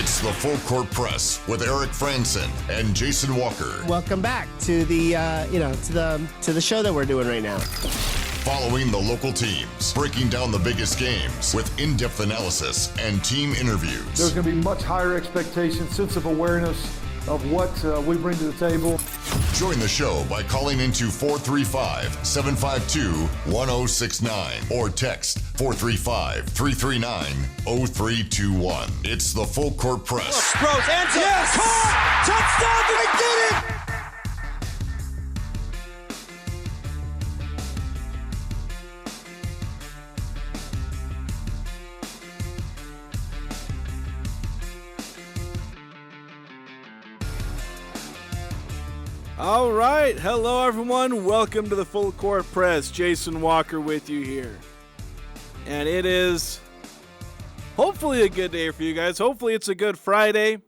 It's the Full Court Press with Eric Franson and Jason Walker. Welcome back to the to the show that we're doing right now. Following the local teams, breaking down the biggest games with in-depth analysis and team interviews. There's going to be much higher expectations, sense of awareness of what we bring to the table. Join the show by calling into 435-752-1069 or text 435-339-0321. It's the Full Court Press. Sproles, answer. Yes! Caught! Touchdown! They did it! All right. Hello, everyone. Welcome to the Full Court Press. Jason Walker with you here. And it is hopefully a good day for you guys. Hopefully it's a good Friday.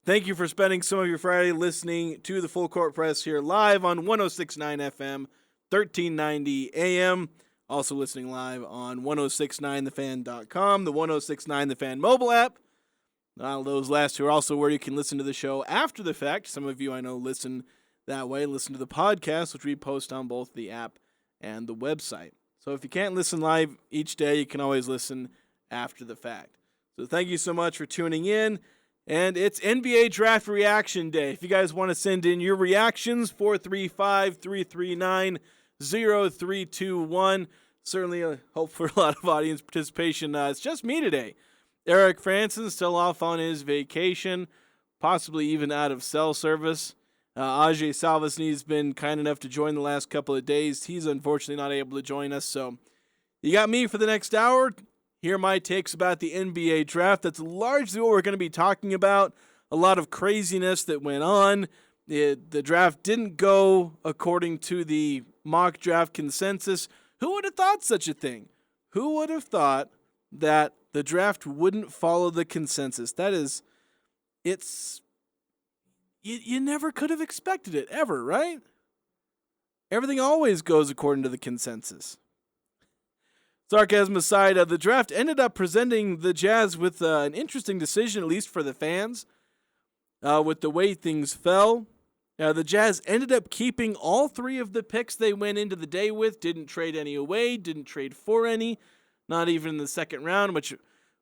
Thank you for spending some of your Friday listening to the Full Court Press here live on 106.9 FM, 1390 AM. Also listening live on 1069thefan.com, the 1069 The Fan mobile app. Those last two are also where you can listen to the show after the fact. Some of you I know listen that way, listen to the podcast, which we post on both the app and the website. So if you can't listen live each day, you can always listen after the fact. So thank you so much for tuning in. And it's NBA Draft Reaction Day. If you guys want to send in your reactions, 435-339-0321. Certainly hope for a lot of audience participation. It's just me today. Eric Franson still off on his vacation, possibly even out of cell service. Aggie Salvesny's been kind enough to join the last couple of days. He's unfortunately not able to join us, so you got me for the next hour. Here are my takes about the NBA draft. That's largely what we're going to be talking about. A lot of craziness that went on. The draft didn't go according to the mock draft consensus. Who would have thought such a thing? Who would have thought that the draft wouldn't follow the consensus? You never could have expected it, ever, right? Everything always goes according to the consensus. Sarcasm aside, the draft ended up presenting the Jazz with an interesting decision, at least for the fans, with the way things fell. The Jazz ended up keeping all three of the picks they went into the day with, didn't trade any away, didn't trade for any. Not even in the second round, which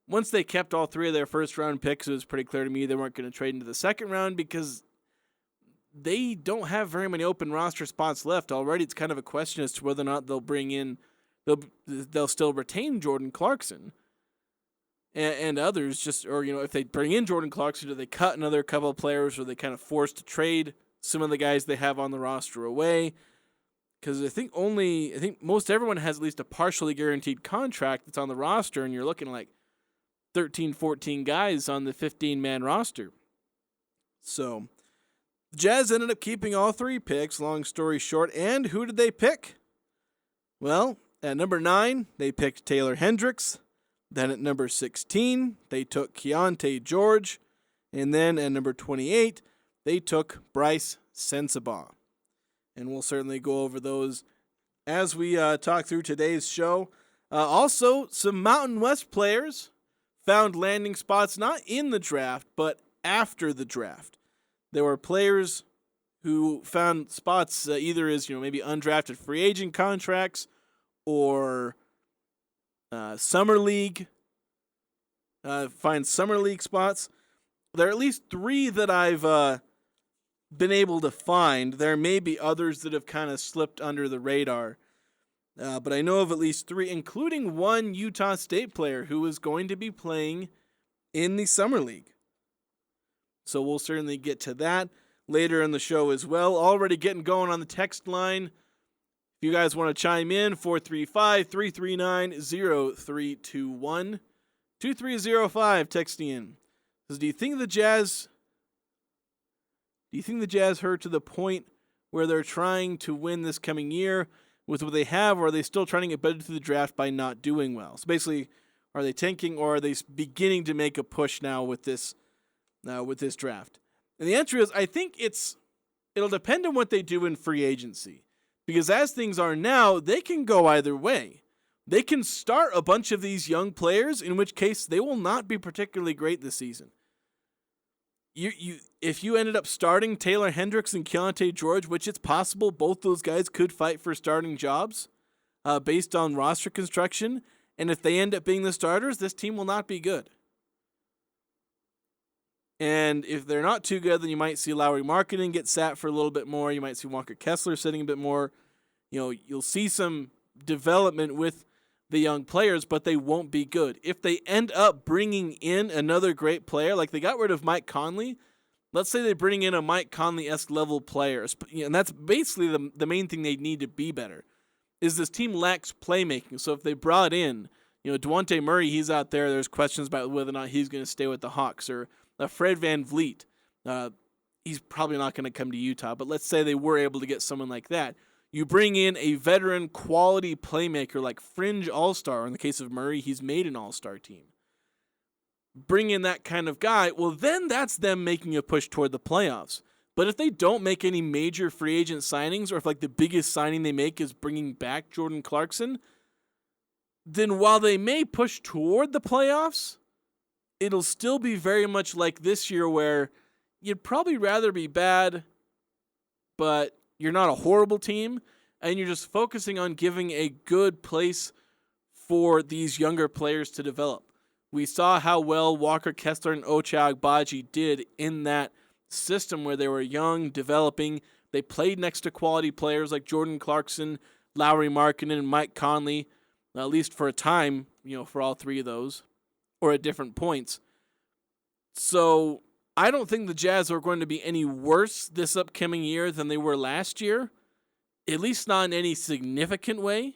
once they kept all three of their first-round picks, it was pretty clear to me they weren't going to trade into the second round because they don't have very many open roster spots left. Already it's kind of a question as to whether or not they'll still retain Jordan Clarkson and others, if they bring in Jordan Clarkson, do they cut another couple of players, or are they kind of forced to trade some of the guys they have on the roster away? Because I think most everyone has at least a partially guaranteed contract that's on the roster, and you're looking like 13, 14 guys on the 15-man roster. So the Jazz ended up keeping all three picks, long story short. And who did they pick? Well, at number 9, they picked Taylor Hendricks. Then at number 16, they took Keyonte George. And then at number 28, they took Brice Sensabaugh. And we'll certainly go over those as we talk through today's show. Also, some Mountain West players found landing spots not in the draft, but after the draft. There were players who found spots either as maybe undrafted free agent contracts or summer league. Find summer league spots. There are at least 3 that I've been able to find. There may be others that have kind of slipped under the radar. But I know of at least 3, including one Utah State player who is going to be playing in the Summer League. So we'll certainly get to that later in the show as well. Already getting going on the text line. If you guys want to chime in, 435-339-0321. 2305, texting in. Says, do you think the Jazz hurt to the point where they're trying to win this coming year with what they have, or are they still trying to get better through the draft by not doing well? So basically, are they tanking, or are they beginning to make a push now with this draft? And the answer is, I think it'll depend on what they do in free agency. Because as things are now, they can go either way. they can start a bunch of these young players, in which case they will not be particularly great this season. If you ended up starting Taylor Hendricks and Keyonte George, which it's possible both those guys could fight for starting jobs based on roster construction, and if they end up being the starters, this team will not be good. And if they're not too good, then you might see Lauri Markkanen get sat for a little bit more. You might see Walker Kessler sitting a bit more. You'll see some development with the young players, but they won't be good. If they end up bringing in another great player, like they got rid of Mike Conley, let's say they bring in a Mike Conley-esque level player, and that's basically the main thing they need to be better, is this team lacks playmaking. So if they brought in, DeJounte Murray, he's out there, there's questions about whether or not he's going to stay with the Hawks, or Fred VanVleet, he's probably not going to come to Utah, but let's say they were able to get someone like that. You bring in a veteran quality playmaker like fringe all-star. In the case of Murray, he's made an all-star team. Bring in that kind of guy, well, then that's them making a push toward the playoffs. But if they don't make any major free agent signings, or if the biggest signing they make is bringing back Jordan Clarkson, then while they may push toward the playoffs, it'll still be very much like this year, where you'd probably rather be bad, but you're not a horrible team, and you're just focusing on giving a good place for these younger players to develop. We saw how well Walker Kessler and Ochai Agbaji did in that system where they were young, developing. They played next to quality players like Jordan Clarkson, Lauri Markkanen, and Mike Conley, at least for a time, for all three of those, or at different points. So I don't think the Jazz are going to be any worse this upcoming year than they were last year, at least not in any significant way.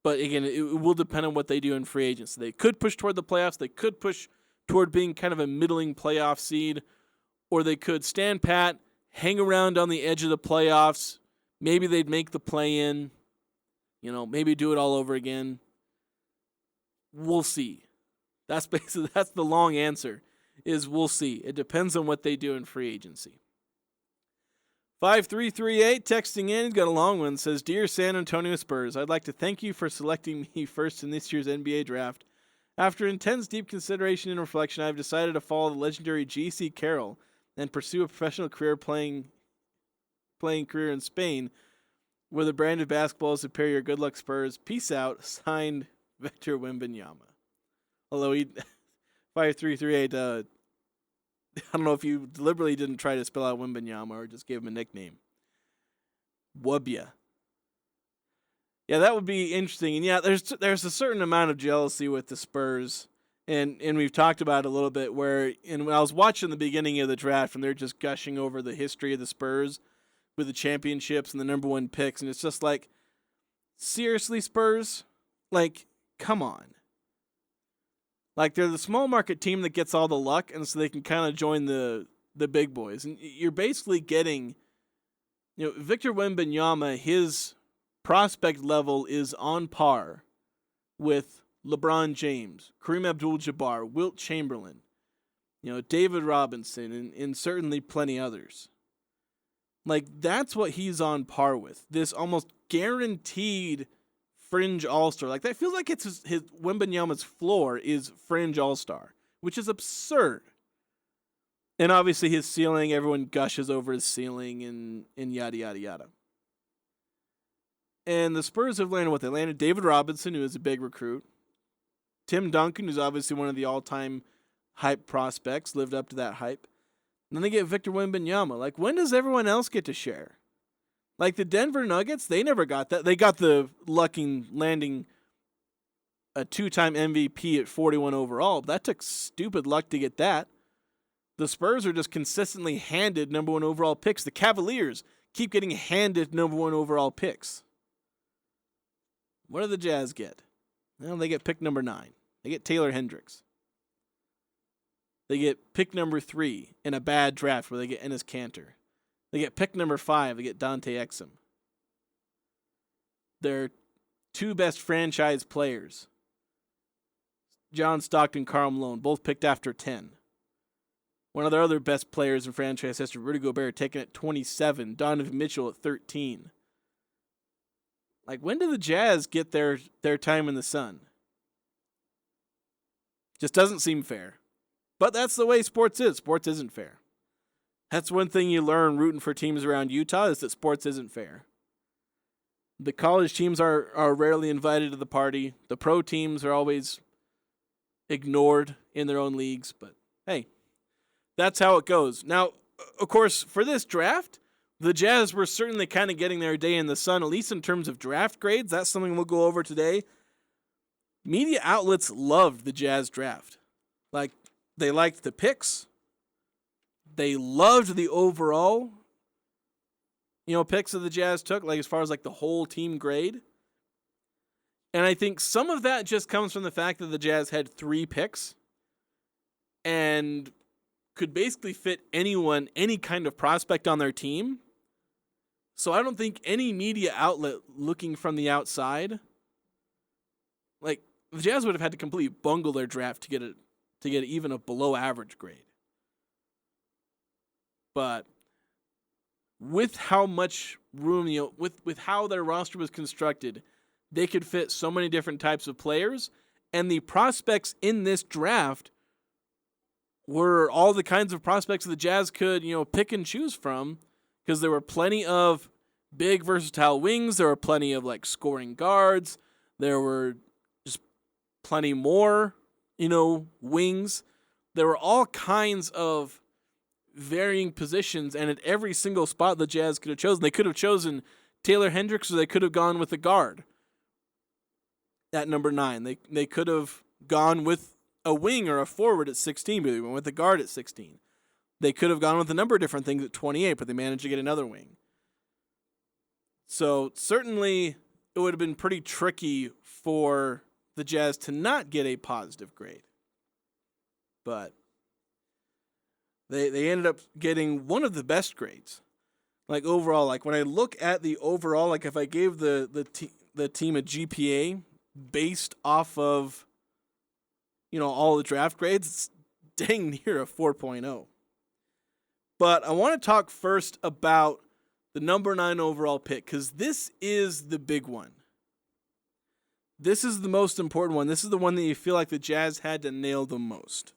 But again, it will depend on what they do in free agency. They could push toward the playoffs. They could push toward being kind of a middling playoff seed, or they could stand pat, hang around on the edge of the playoffs. Maybe they'd make the play-in, maybe do it all over again. We'll see. That's the long answer, is we'll see. It depends on what they do in free agency. 5338 texting in, got a long one, says, Dear San Antonio Spurs, I'd like to thank you for selecting me first in this year's NBA draft. After intense deep consideration and reflection, I've decided to follow the legendary G.C. Carroll and pursue a professional career playing career in Spain, where the brand of basketball is superior. Good luck, Spurs. Peace out. Signed, Victor Wembanyama. Although 5338, I don't know if you deliberately didn't try to spell out Wembanyama or just gave him a nickname. Wubya. Yeah, that would be interesting. And yeah, there's a certain amount of jealousy with the Spurs. And we've talked about it a little bit when I was watching the beginning of the draft and they're just gushing over the history of the Spurs with the championships and the number one picks. And it's just like, seriously, Spurs? Come on. They're the small market team that gets all the luck, and so they can kind of join the big boys. And you're basically getting, Victor Wembanyama, his prospect level is on par with LeBron James, Kareem Abdul-Jabbar, Wilt Chamberlain, David Robinson, and certainly plenty others. That's what he's on par with. This almost guaranteed fringe all-star. That feels like it's his Wembanyama's floor is fringe all-star, which is absurd. And obviously his ceiling, everyone gushes over his ceiling and yada, yada, yada. And the Spurs have landed what they landed. David Robinson, who is a big recruit. Tim Duncan, who's obviously one of the all-time hype prospects, lived up to that hype. And then they get Victor Wembanyama. When does everyone else get to share? The Denver Nuggets, they never got that. They got the luck in landing a two-time MVP at 41 overall. That took stupid luck to get that. The Spurs are just consistently handed number one overall picks. The Cavaliers keep getting handed number one overall picks. What do the Jazz get? Well, they get pick number 9. They get Taylor Hendricks. They get pick number 3 in a bad draft where they get Enes Kanter. They get pick number 5. They get Dante Exum. Their two best franchise players, John Stockton, Karl Malone, both picked after 10. One of their other best players in franchise history, Rudy Gobert, taken at 27. Donovan Mitchell at 13. Like, when do the Jazz get their time in the sun? Just doesn't seem fair. But that's the way sports is. Sports isn't fair. That's one thing you learn rooting for teams around Utah is that sports isn't fair. The college teams are rarely invited to the party. The pro teams are always ignored in their own leagues. But, hey, that's how it goes. Now, of course, for this draft, the Jazz were certainly kind of getting their day in the sun, at least in terms of draft grades. That's something we'll go over today. Media outlets loved the Jazz draft. Like, they liked the picks. They loved the overall, picks that the Jazz took, like as far as like the whole team grade. And I think some of that just comes from the fact that the Jazz had 3 picks and could basically fit anyone, any kind of prospect on their team. So I don't think any media outlet looking from the outside, like the Jazz would have had to completely bungle their draft to get even a below average grade. But with how much room, with how their roster was constructed, they could fit so many different types of players. And the prospects in this draft were all the kinds of prospects the Jazz could, pick and choose from, because there were plenty of big, versatile wings. There were plenty of, like, scoring guards. There were just plenty more, wings. There were all kinds of varying positions, and at every single spot the Jazz could have chosen. They could have chosen Taylor Hendricks, or they could have gone with a guard at number 9. They could have gone with a wing or a forward at 16, but they went with a guard at 16. They could have gone with a number of different things at 28, but they managed to get another wing. So certainly it would have been pretty tricky for the Jazz to not get a positive grade. But they ended up getting one of the best grades. Like overall, like when I look at the overall, like if I gave the team a GPA based off of, all the draft grades, it's dang near a 4.0. But I want to talk first about the number 9 overall pick, because this is the big one. This is the most important one. This is the one that you feel like the Jazz had to nail the most.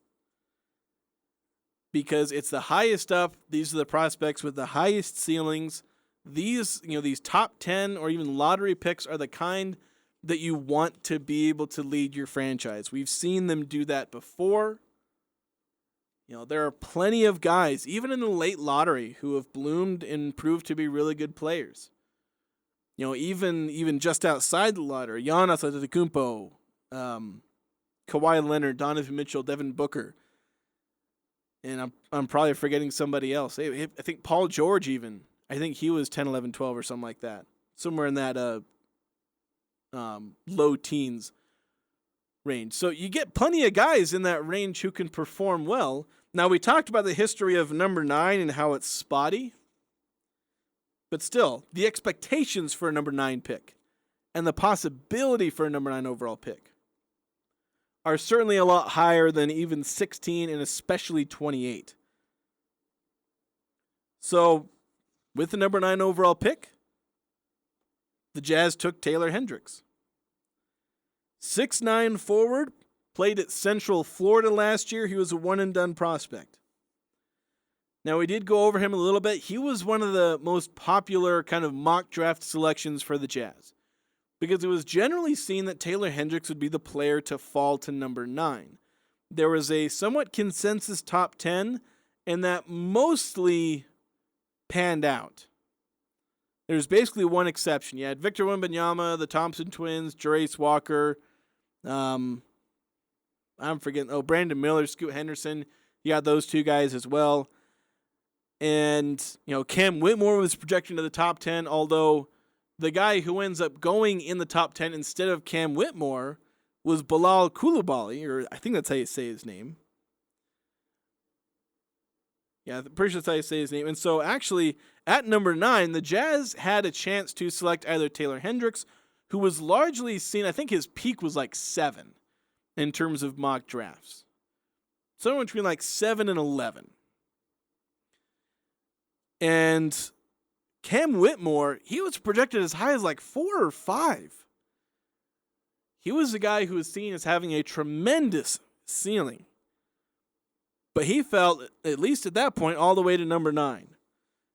Because it's the highest up. These are the prospects with the highest ceilings. These top 10 or even lottery picks are the kind that you want to be able to lead your franchise. We've seen them do that before. There are plenty of guys, even in the late lottery, who have bloomed and proved to be really good players. Even just outside the lottery, Giannis Antetokounmpo, Kawhi Leonard, Donovan Mitchell, Devin Booker. And I'm probably forgetting somebody else. I think Paul George even. I think he was 10, 11, 12 or something like that. Somewhere in that low teens range. So you get plenty of guys in that range who can perform well. Now, we talked about the history of number 9 and how it's spotty. But still, the expectations for a number 9 pick and the possibility for a number 9 overall pick are certainly a lot higher than even 16 and especially 28. So, with the number 9 overall pick, the Jazz took Taylor Hendricks. 6'9" forward, played at Central Florida last year. He was a one-and-done prospect. Now, we did go over him a little bit. He was one of the most popular kind of mock draft selections for the Jazz, because it was generally seen that Taylor Hendricks would be the player to fall to number 9. There was a somewhat consensus top 10, and that mostly panned out. There's basically one exception. You had Victor Wembanyama, the Thompson twins, Jarace Walker, I'm forgetting, Brandon Miller, Scoot Henderson. You got those 2 guys as well. And, Cam Whitmore was projected to the top 10, although the guy who ends up going in the top 10 instead of Cam Whitmore was Bilal Coulibaly, or I think that's how you say his name. Yeah, I'm pretty sure that's how you say his name. And so actually, at number 9, the Jazz had a chance to select either Taylor Hendricks, who was largely seen, I think his peak was like 7 in terms of mock drafts. Somewhere between like 7 and 11. And Cam Whitmore, he was projected as high as like 4 or 5. He was a guy who was seen as having a tremendous ceiling. But he fell, at least at that point, all the way to number 9.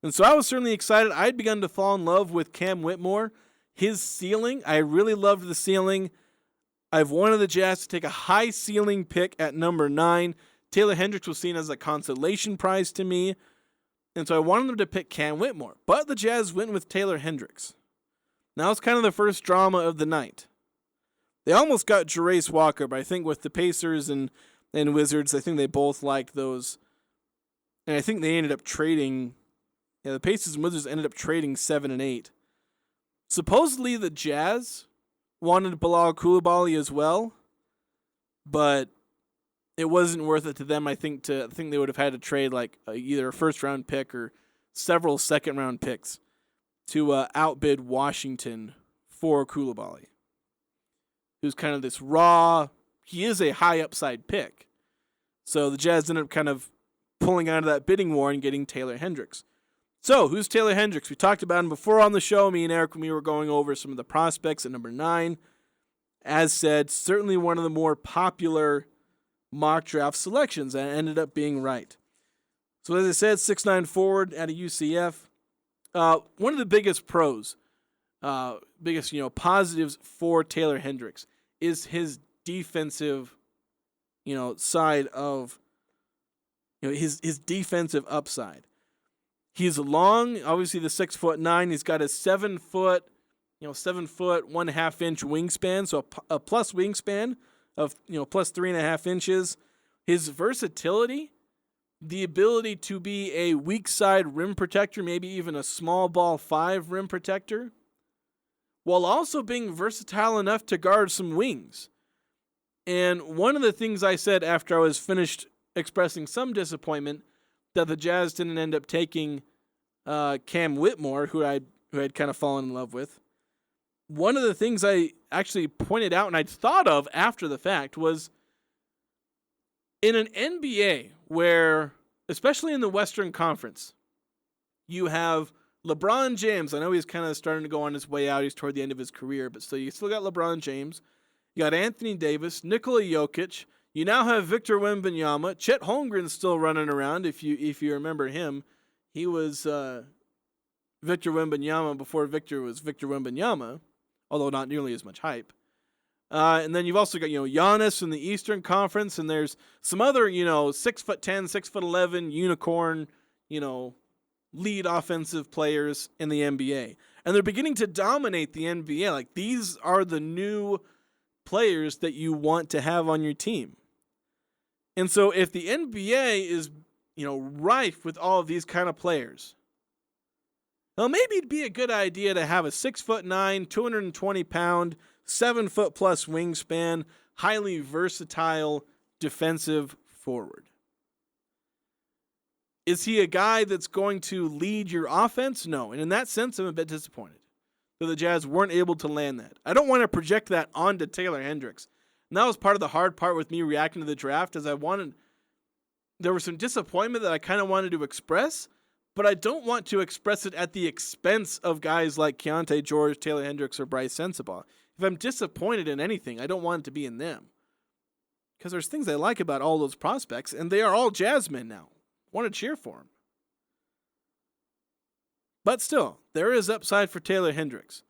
And so I was certainly excited. I'd begun to fall in love with Cam Whitmore. His ceiling, I really loved the ceiling. I've wanted the Jazz to take a high ceiling pick at number 9. Taylor Hendricks was seen as a consolation prize to me. And so I wanted them to pick Cam Whitmore. But the Jazz went with Taylor Hendricks. Now it's kind of the first drama of the night. They almost got Jarace Walker, but I think with the Pacers and Wizards, I think they both liked those. And I think they ended up trading. Yeah, the Pacers and Wizards ended up trading 7 and 8. Supposedly the Jazz wanted Bilal Coulibaly as well, but it wasn't worth it to them. I think they would have had to trade like either a first round pick or several second round picks to outbid Washington for Coulibaly, who's kind of this raw. He is a high upside pick, so the Jazz ended up kind of pulling out of that bidding war and getting Taylor Hendricks. So, who's Taylor Hendricks? We talked about him before on the show. Me and Eric, when we were going over some of the prospects at number 9. As said, certainly one of the more popular mock draft selections, and ended up being right. So, as I said, 6'9" forward at a UCF. One of the biggest pros, biggest positives for Taylor Hendricks is his defensive, side of, his defensive upside. He's long, obviously the 6'9". He's got a 7 foot, 7 foot 1/2 inch wingspan, so a plus wingspan of plus 3.5 inches. His versatility, the ability to be a weak side rim protector, maybe even a small ball 5 rim protector, while also being versatile enough to guard some wings. And one of the things I said after I was finished expressing some disappointment that the Jazz didn't end up taking Cam Whitmore, who I had kind of fallen in love with. One of the things I actually pointed out and I'd thought of after the fact was in an NBA where, especially in the Western Conference, you have LeBron James. I know he's kind of starting to go on his way out. He's toward the end of his career, but still, you still got LeBron James. You got Anthony Davis, Nikola Jokic. You now have Victor Wembanyama. Chet Holmgren's still running around, if you remember him. He was Victor Wembanyama before Victor was Victor Wembanyama, although not nearly as much hype. And then you've also got, Giannis in the Eastern Conference, and there's some other, 6'10", 6'11", unicorn, lead offensive players in the NBA. And they're beginning to dominate the NBA. Like, these are the new players that you want to have on your team. And so if the NBA is, rife with all of these kind of players, well, maybe it'd be a good idea to have a 6'9", 220-pound, 7 foot plus wingspan, highly versatile defensive forward. Is he a guy that's going to lead your offense? No. And in that sense, I'm a bit disappointed that the Jazz weren't able to land that. I don't want to project that onto Taylor Hendricks. And that was part of the hard part with me reacting to the draft, is there was some disappointment that I kind of wanted to express, but I don't want to express it at the expense of guys like Keyonte George, Taylor Hendricks, or Brice Sensabaugh. If I'm disappointed in anything, I don't want it to be in them. Because there's things I like about all those prospects, and they are all Jazzmen now. I want to cheer for them. But still, there is upside for Taylor Hendricks.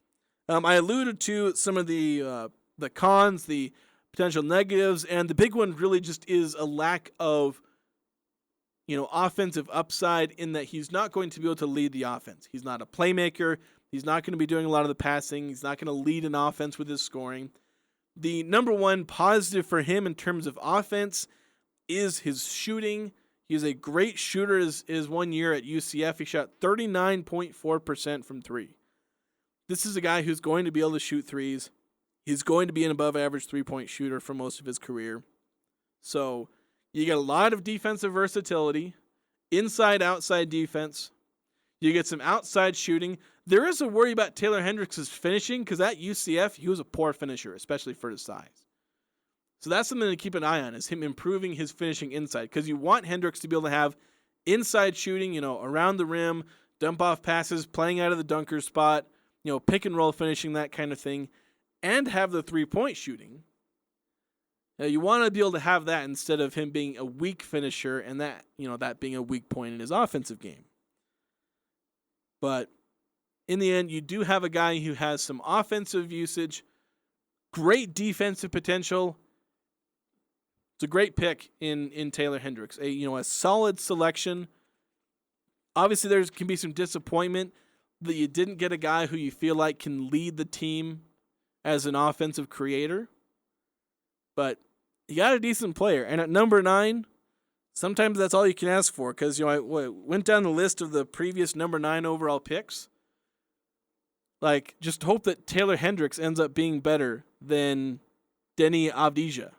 I alluded to some of the cons, the potential negatives, and the big one really just is a lack of offensive upside, in that he's not going to be able to lead the offense. He's not a playmaker. He's not going to be doing a lot of the passing. He's not going to lead an offense with his scoring. The number one positive for him in terms of offense is his shooting. He's a great shooter. His 1 year at UCF, he shot 39.4% from 3. This is a guy who's going to be able to shoot threes. He's going to be an above-average three-point shooter for most of his career. So you get a lot of defensive versatility, inside-outside defense. You get some outside shooting. There is a worry about Taylor Hendricks' finishing, because at UCF, he was a poor finisher, especially for his size. So that's something to keep an eye on, is him improving his finishing inside, because you want Hendricks to be able to have inside shooting, around the rim, dump off passes, playing out of the dunker spot, pick and roll finishing, that kind of thing, and have the 3-point shooting. Now, you want to be able to have that instead of him being a weak finisher and that being a weak point in his offensive game. But in the end, you do have a guy who has some offensive usage, great defensive potential. It's a great pick in Taylor Hendricks. A solid selection. Obviously, there can be some disappointment that you didn't get a guy who you feel like can lead the team as an offensive creator. But you got a decent player. And at number 9, sometimes that's all you can ask for, because I went down the list of the previous number 9 overall picks. Just hope that Taylor Hendricks ends up being better than Denny Avdija,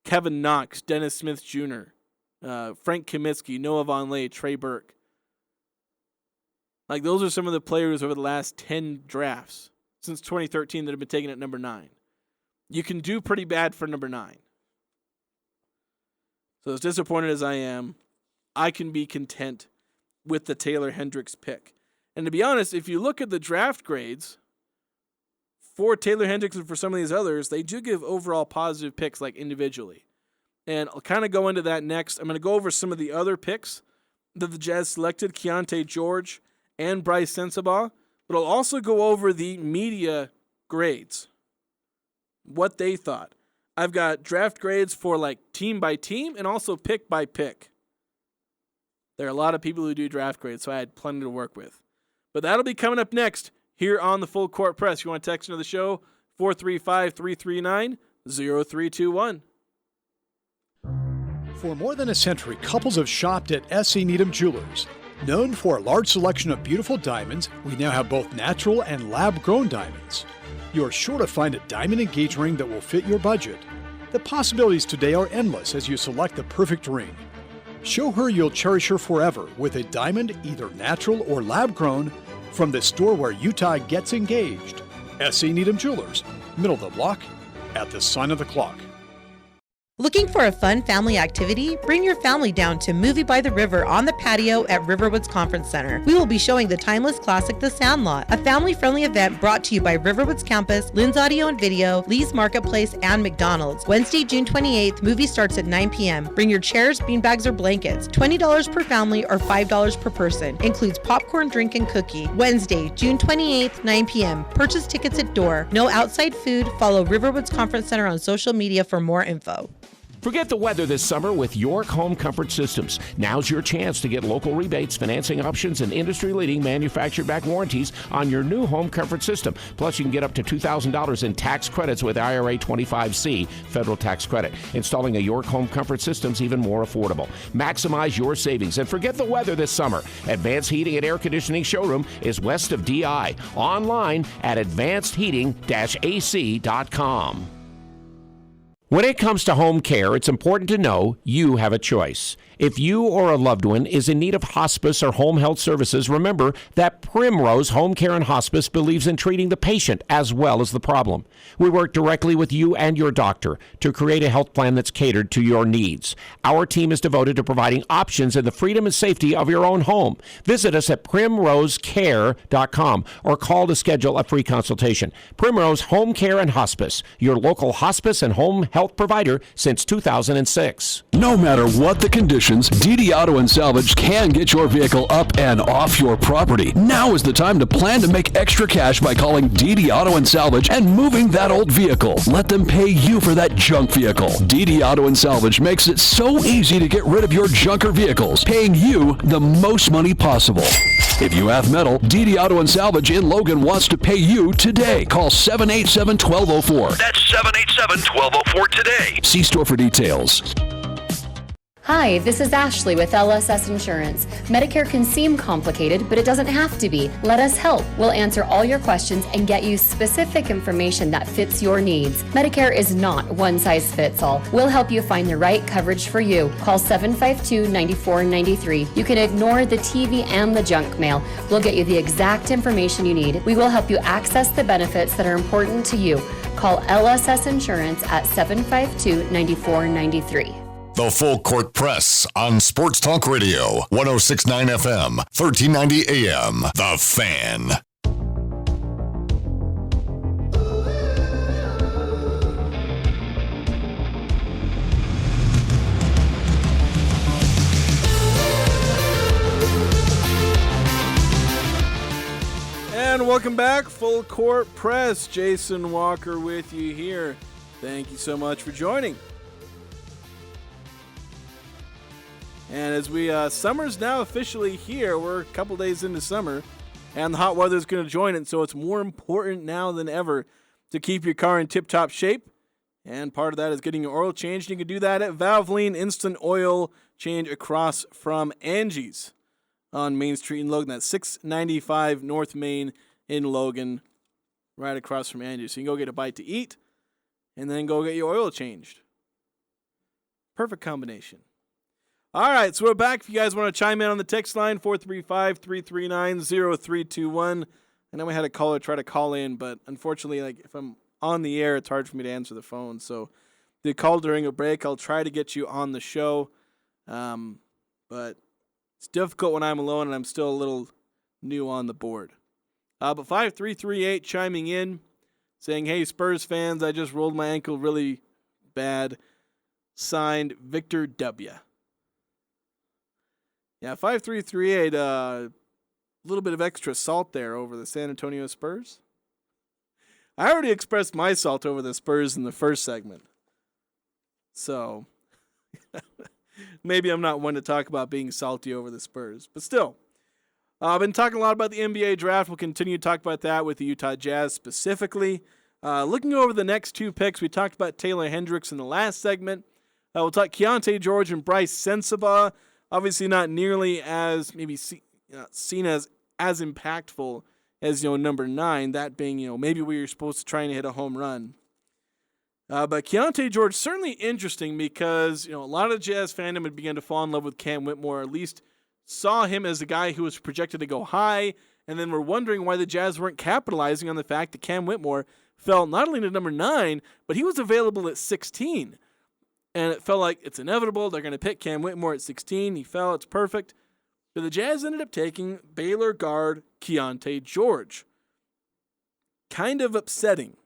Kevin Knox, Dennis Smith Jr., Frank Kaminsky, Noah Vonleh, Trey Burke. Those are some of the players over the last 10 drafts since 2013 that have been taken at number 9. You can do pretty bad for number 9. So as disappointed as I am, I can be content with the Taylor Hendricks pick. And to be honest, if you look at the draft grades for Taylor Hendricks and for some of these others, they do give overall positive picks individually. And I'll kind of go into that next. I'm going to go over some of the other picks that the Jazz selected, Keyonte George and Brice Sensabaugh, but I'll also go over the media grades, what they thought. I've got draft grades for team by team and also pick by pick. There are a lot of people who do draft grades, so I had plenty to work with. But that'll be coming up next here on the Full Court Press. You want to text into the show, 435-339-0321. For more than a century, couples have shopped at S.C. Needham Jewelers. Known for a large selection of beautiful diamonds, we now have both natural and lab-grown diamonds. You're sure to find a diamond engagement ring that will fit your budget. The possibilities today are endless as you select the perfect ring. Show her you'll cherish her forever with a diamond, either natural or lab-grown, from the store where Utah gets engaged. S.C. Needham Jewelers, middle of the block, at the sign of the clock. Looking for a fun family activity? Bring your family down to Movie by the River on the patio at Riverwoods Conference Center. We will be showing the timeless classic The Sandlot, a family-friendly event brought to you by Riverwoods Campus, Lynn's Audio and Video, Lee's Marketplace, and McDonald's. Wednesday, June 28th, movie starts at 9 p.m. Bring your chairs, beanbags, or blankets. $20 per family or $5 per person. Includes popcorn, drink, and cookie. Wednesday, June 28th, 9 p.m. Purchase tickets at door. No outside food. Follow Riverwoods Conference Center on social media for more info. Forget the weather this summer with York Home Comfort Systems. Now's your chance to get local rebates, financing options, and industry-leading manufacturer-backed warranties on your new home comfort system. Plus, you can get up to $2,000 in tax credits with IRA 25C federal tax credit. Installing a York Home Comfort System's even more affordable. Maximize your savings and forget the weather this summer. Advanced Heating and Air Conditioning Showroom is west of DI. Online at advancedheating-ac.com. When it comes to home care, it's important to know you have a choice. If you or a loved one is in need of hospice or home health services, remember that Primrose Home Care and Hospice believes in treating the patient as well as the problem. We work directly with you and your doctor to create a health plan that's catered to your needs. Our team is devoted to providing options in the freedom and safety of your own home. Visit us at primrosecare.com or call to schedule a free consultation. Primrose Home Care and Hospice, your local hospice and home health provider since 2006. No matter what the conditions, DD Auto and Salvage can get your vehicle up and off your property. Now is the time to plan to make extra cash by calling DD Auto and Salvage and moving that old vehicle. Let them pay you for that junk vehicle. DD Auto and Salvage makes it so easy to get rid of your junker vehicles, paying you the most money possible. If you have metal, DD Auto and Salvage in Logan wants to pay you today. Call 787-1204. That's 787-1204 today. See store for details. Hi, this is Ashley with LSS Insurance. Medicare can seem complicated, but it doesn't have to be. Let us help. We'll answer all your questions and get you specific information that fits your needs. Medicare is not one size fits all. We'll help you find the right coverage for you. Call 752-9493. You can ignore the TV and the junk mail. We'll get you the exact information you need. We will help you access the benefits that are important to you. Call LSS Insurance at 752-9493. The Full Court Press on Sports Talk Radio, 106.9 FM, 1390 AM. The Fan. And welcome back, Full Court Press. Jason Walker with you here. Thank you so much for joining. And as summer's now officially here, we're a couple days into summer, and the hot weather is going to join it, so it's more important now than ever to keep your car in tip-top shape. And part of that is getting your oil changed. You can do that at Valvoline Instant Oil Change across from Angie's on Main Street in Logan. That's 695 North Main in Logan, right across from Angie's. So you can go get a bite to eat and then go get your oil changed. Perfect combination. All right, so we're back. If you guys want to chime in on the text line, 435-339-0321. I know we had a caller try to call in, but unfortunately, if I'm on the air, it's hard for me to answer the phone. So the call during a break, I'll try to get you on the show. But it's difficult when I'm alone and I'm still a little new on the board. But 5338 chiming in, saying, "Hey, Spurs fans, I just rolled my ankle really bad. Signed, Victor W." Yeah, 5338, a little bit of extra salt there over the San Antonio Spurs. I already expressed my salt over the Spurs in the first segment. So, maybe I'm not one to talk about being salty over the Spurs. But still, I've been talking a lot about the NBA draft. We'll continue to talk about that with the Utah Jazz specifically. Looking over the next two picks, we talked about Taylor Hendricks in the last segment. We'll talk Keyonte George and Brice Sensabaugh. Obviously not nearly as maybe seen as impactful as number 9, that being maybe where you're supposed to try and hit a home run. But Keyonte George certainly interesting because a lot of Jazz fandom had begun to fall in love with Cam Whitmore, or at least saw him as a guy who was projected to go high, and then were wondering why the Jazz weren't capitalizing on the fact that Cam Whitmore fell not only to number 9, but he was available at 16. And it felt like it's inevitable. They're going to pick Cam Whitmore at 16. He fell. It's perfect. But the Jazz ended up taking Baylor guard Keyonte George. Kind of upsetting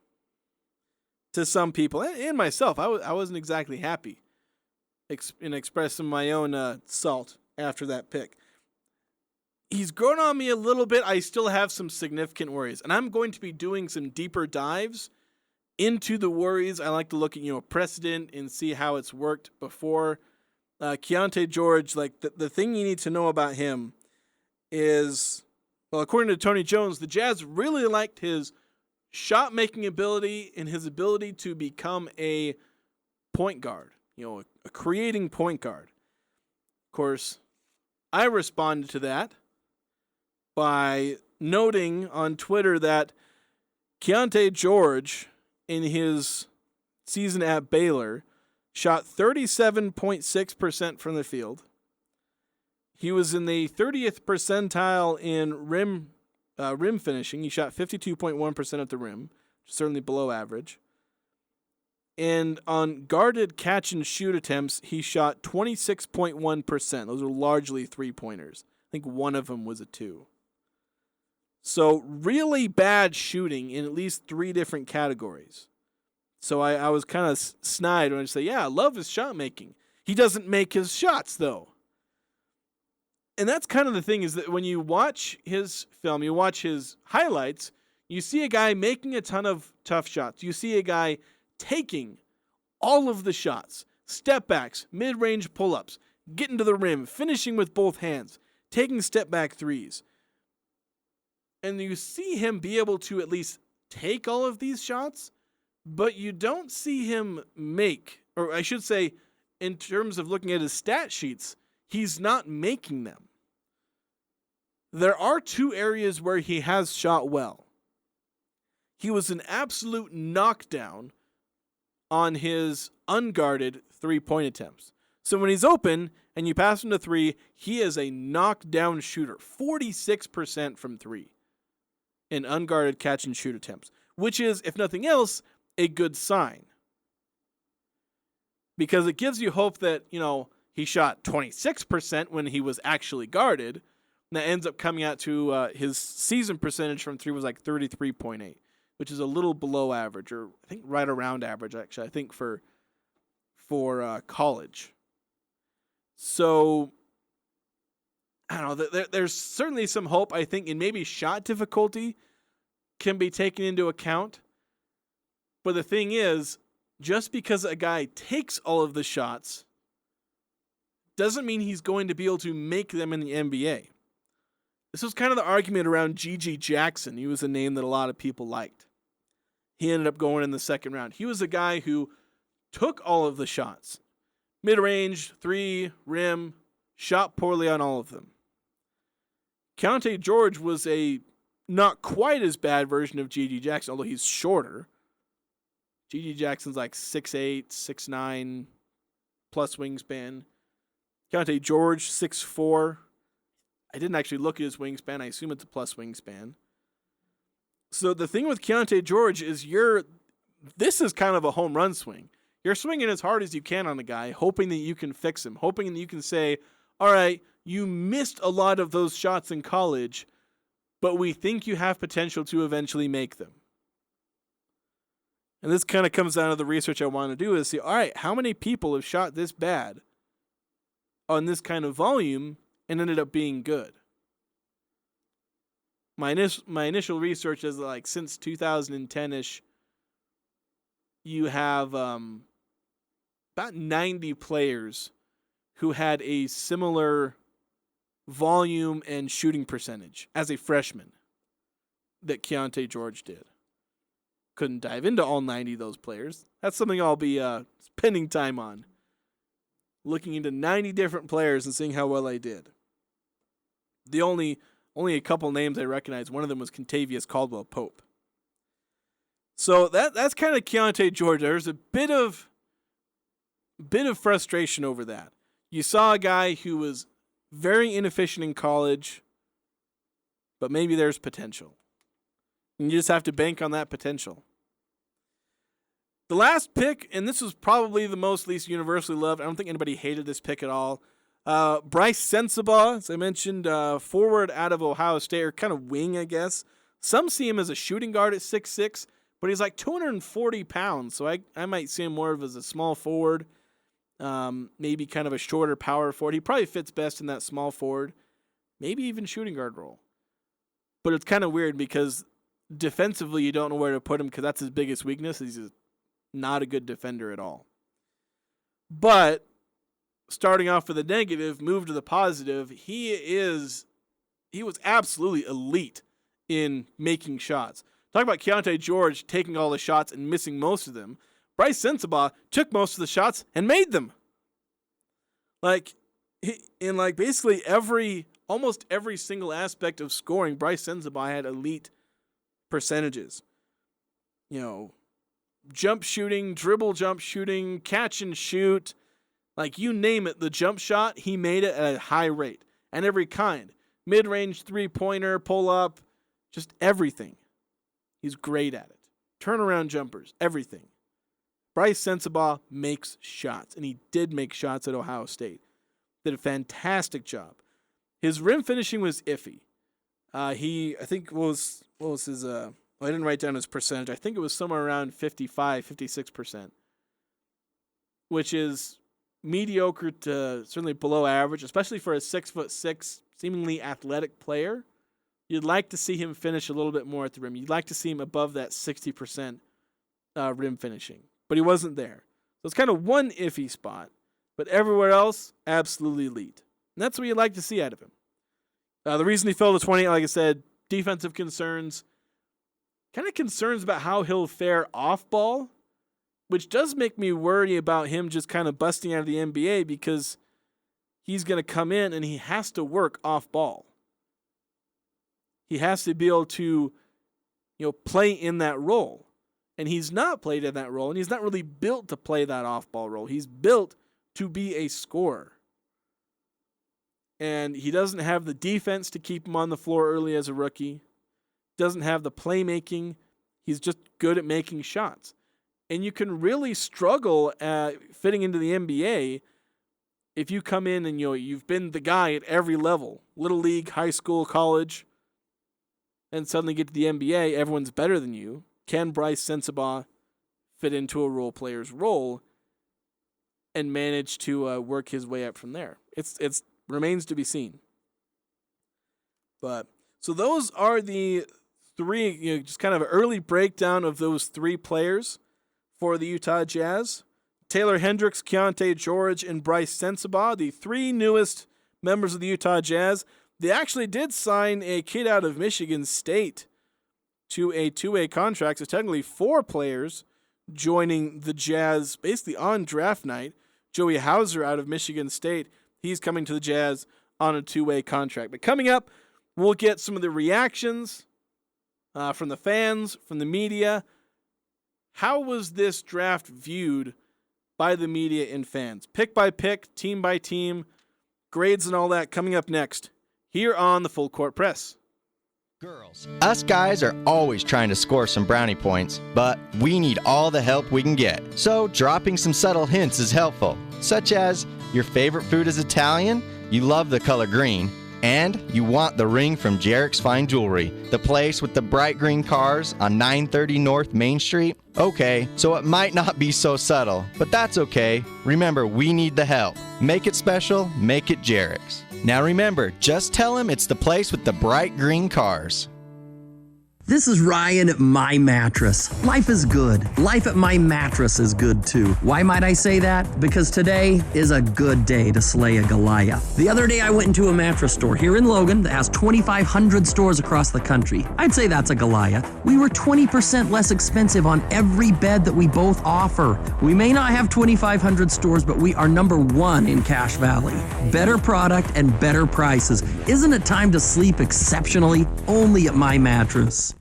to some people, and myself. I wasn't exactly happy in expressing my own salt after that pick. He's grown on me a little bit. I still have some significant worries. And I'm going to be doing some deeper dives into the worries. I like to look at precedent and see how it's worked before. Keyonte George, the thing you need to know about him is, well, according to Tony Jones, the Jazz really liked his shot-making ability and his ability to become a point guard, a creating point guard. Of course, I responded to that by noting on Twitter that Keyonte George, in his season at Baylor, shot 37.6% from the field. He was in the 30th percentile in rim finishing. He shot 52.1% at the rim, certainly below average. And on guarded catch and shoot attempts, he shot 26.1%. Those are largely three-pointers. I think one of them was a 2. So really bad shooting in at least 3 different categories. So I was kind of snide when I say, yeah, I love his shot making. He doesn't make his shots, though. And that's kind of the thing, is that when you watch his film, you watch his highlights, you see a guy making a ton of tough shots. You see a guy taking all of the shots, step backs, mid-range pull-ups, getting to the rim, finishing with both hands, taking step-back threes. And you see him be able to at least take all of these shots, but you don't see him make, or I should say, in terms of looking at his stat sheets, he's not making them. There are 2 areas where he has shot well. He was an absolute knockdown on his unguarded 3-point attempts. So when he's open and you pass him to 3, he is a knockdown shooter, 46% from 3 in unguarded catch and shoot attempts, which is, if nothing else, a good sign. because it gives you hope that, he shot 26% when he was actually guarded. And that ends up coming out to his season percentage from three was like 33.8, which is a little below average, or I think right around average, actually, I think for college. So, I don't know, there's certainly some hope, I think, in maybe shot difficulty can be taken into account. But the thing is, just because a guy takes all of the shots doesn't mean he's going to be able to make them in the NBA. This was kind of the argument around Gigi Jackson. He was a name that a lot of people liked. He ended up going in the second round. He was a guy who took all of the shots. Mid-range, three, rim, shot poorly on all of them. Keyonte George was a not quite as bad version of Gigi Jackson, although he's shorter. Gigi Jackson's like 6'8", 6'9", plus wingspan. Keyonte George, 6'4". I didn't actually look at his wingspan. I assume it's a plus wingspan. So the thing with Keyonte George is this is kind of a home run swing. You're swinging as hard as you can on the guy, hoping that you can fix him, hoping that you can say, all right, you missed a lot of those shots in college, but we think you have potential to eventually make them. And this kind of comes down to the research I want to do is see, all right, how many people have shot this bad on this kind of volume and ended up being good? My initial research is like since 2010-ish, you have about 90 players who had a similar volume and shooting percentage as a freshman that Keyonte George did. Couldn't dive into all 90 of those players. That's something I'll be spending time on. Looking into 90 different players and seeing how well I did. The only a couple names I recognize. One of them was Kentavious Caldwell-Pope. So that's kind of Keyonte George. There's a bit of frustration over that. You saw a guy who was very inefficient in college, but maybe there's potential. And you just have to bank on that potential. The last pick, and this was probably the least universally loved. I don't think anybody hated this pick at all. Brice Sensabaugh, as I mentioned, forward out of Ohio State, or kind of wing, I guess. Some see him as a shooting guard at 6'6", but he's like 240 pounds, so I might see him more of as a small forward, maybe kind of a shorter power forward. He probably fits best in that small forward, maybe even shooting guard role. But it's kind of weird because defensively you don't know where to put him because that's his biggest weakness. He's not a good defender at all. But starting off with the negative, move to the positive, he was absolutely elite in making shots. Talk about Keyonte George taking all the shots and missing most of them. Brice Sensabaugh took most of the shots and made them. Basically almost every single aspect of scoring, Brice Sensabaugh had elite percentages. Jump shooting, dribble jump shooting, catch and shoot, you name it, the jump shot, he made it at a high rate. And every kind. Mid-range three-pointer, pull-up, just everything. He's great at it. Turnaround jumpers, everything. Brice Sensabaugh makes shots, and he did make shots at Ohio State. Did a fantastic job. His rim finishing was iffy. I didn't write down his percentage. I think it was somewhere around 55, 56%, which is mediocre to certainly below average, especially for a 6'6", seemingly athletic player. You'd like to see him finish a little bit more at the rim. You'd like to see him above that 60% rim finishing, but he wasn't there. So it's kind of one iffy spot, but everywhere else, absolutely elite. And that's what you'd like to see out of him. The reason he fell to 28, like I said, defensive concerns. Kind of concerns about how he'll fare off ball, which does make me worry about him just kind of busting out of the NBA because he's going to come in and he has to work off ball. He has to be able to, play in that role. And he's not played in that role, and he's not really built to play that off ball role. He's built to be a scorer. And he doesn't have the defense to keep him on the floor early as a rookie. Doesn't have the playmaking. He's just good at making shots. And you can really struggle at fitting into the NBA if you come in and you've been the guy at every level, little league, high school, college, and suddenly get to the NBA, everyone's better than you. Can Brice Sensabaugh fit into a role player's role and manage to work his way up from there? It's remains to be seen. But so those are the three, just kind of an early breakdown of those three players for the Utah Jazz. Taylor Hendricks, Keyonte George, and Brice Sensabaugh, the three newest members of the Utah Jazz. They actually did sign a kid out of Michigan State to a two-way contract, so technically four players joining the Jazz basically on draft night. Joey Hauser out of Michigan State, he's coming to the Jazz on a two-way contract. But coming up, we'll get some of the reactions from the fans, from the media. How was this draft viewed by the media and fans? Pick by pick, team by team, grades and all that coming up next here on the Full Court Press. Girls, us guys are always trying to score some brownie points, but we need all the help we can get. So dropping some subtle hints is helpful, such as your favorite food is Italian, you love the color green, and you want the ring from Jarek's Fine Jewelry, the place with the bright green cars on 930 North Main Street. Okay, so it might not be so subtle, but that's okay. Remember, we need the help. Make it special, make it Jarek's. Now remember, just tell him it's the place with the bright green cars. This is Ryan at My Mattress. Life is good. Life at My Mattress is good too. Why might I say that? Because today is a good day to slay a Goliath. The other day I went into a mattress store here in Logan that has 2,500 stores across the country. I'd say that's a Goliath. We were 20% less expensive on every bed that we both offer. We may not have 2,500 stores, but we are number one in Cache Valley. Better product and better prices. Isn't it time to sleep exceptionally? Only at My Mattress.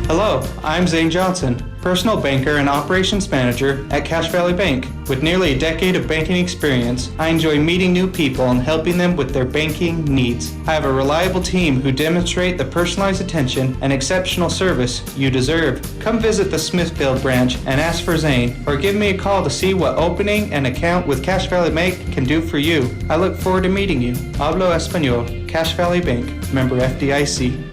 Hello, I'm Zane Johnson, personal banker and operations manager at Cache Valley Bank. With nearly a decade of banking experience, I enjoy meeting new people and helping them with their banking needs. I have a reliable team who demonstrate the personalized attention and exceptional service you deserve. Come visit the Smithfield branch and ask for Zane, or give me a call to see what opening an account with Cache Valley Bank can do for you. I look forward to meeting you. Hablo Español, Cache Valley Bank, member FDIC.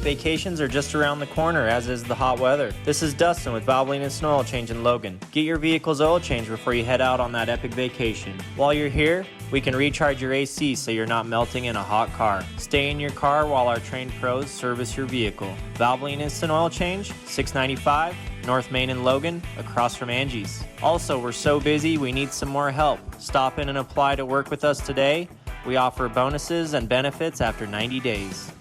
Vacations are just around the corner, as is the hot weather. This is Dustin with Valvoline and Snow Oil Change in Logan. Get your vehicle's oil change before you head out on that epic vacation. While you're here, we can recharge your AC so you're not melting in a hot car. Stay in your car while our trained pros service your vehicle. Valvoline Instant Oil Change, 695 North Main in Logan, across from Angie's. Also, we're so busy, we need some more help. Stop in and apply to work with us today. We offer bonuses and benefits after 90 days.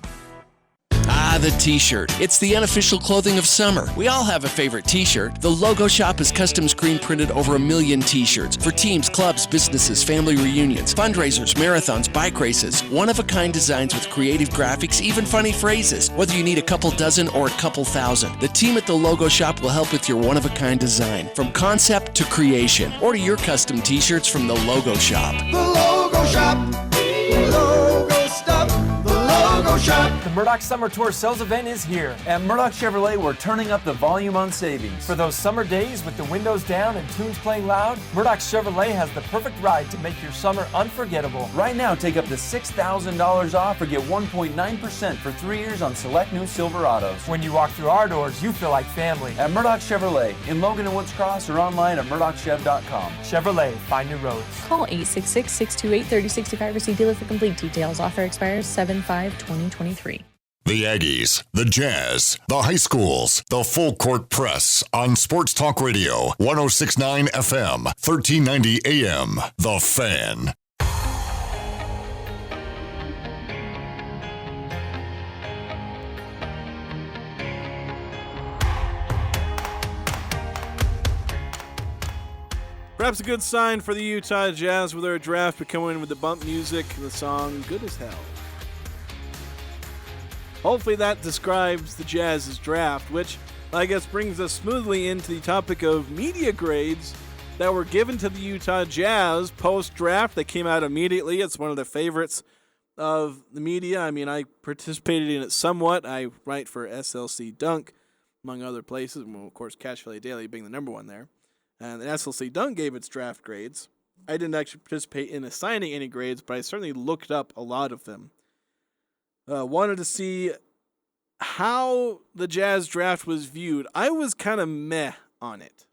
Ah, the t-shirt. It's the unofficial clothing of summer. We all have a favorite t-shirt. The Logo Shop has custom screen printed over 1 million t-shirts for teams, clubs, businesses, family reunions, fundraisers, marathons, bike races. One-of-a-kind designs with creative graphics, even funny phrases. Whether you need a couple dozen or a couple thousand, the team at the Logo Shop will help with your one-of-a-kind design. From concept to creation. Order your custom t-shirts from the Logo Shop. The Logo Shop. The Logo Stop. The Logo Shop. The Murdoch Summer Tour sales event is here. At Murdoch Chevrolet, we're turning up the volume on savings. For those summer days with the windows down and tunes playing loud, Murdoch Chevrolet has the perfect ride to make your summer unforgettable. Right now, take up to $6,000 off or get 1.9% for 3 years on select new Silverados. When you walk through our doors, you feel like family. At Murdoch Chevrolet, in Logan and Woods Cross, or online at murdochchev.com. Chevrolet, find new roads. Call 866-628-3065 or see dealer for complete details. Offer expires 7/5/2023. The Aggies, the Jazz, the high schools, the Full Court Press on Sports Talk Radio, 106.9 FM, 1390 AM. The Fan. Perhaps a good sign for the Utah Jazz with their draft, but coming in with the bump music and the song Good as Hell. Hopefully that describes the Jazz's draft, which I guess brings us smoothly into the topic of media grades that were given to the Utah Jazz post-draft. They came out immediately. It's one of the favorites of the media. I mean, I participated in it somewhat. I write for SLC Dunk. among other places. Well, of course, Cache Valley Daily being the number one there. And the SLC Dunk gave its draft grades. I didn't actually participate in assigning any grades, but I certainly looked up a lot of them. Wanted to see how the Jazz draft was viewed. I was kind of meh on it.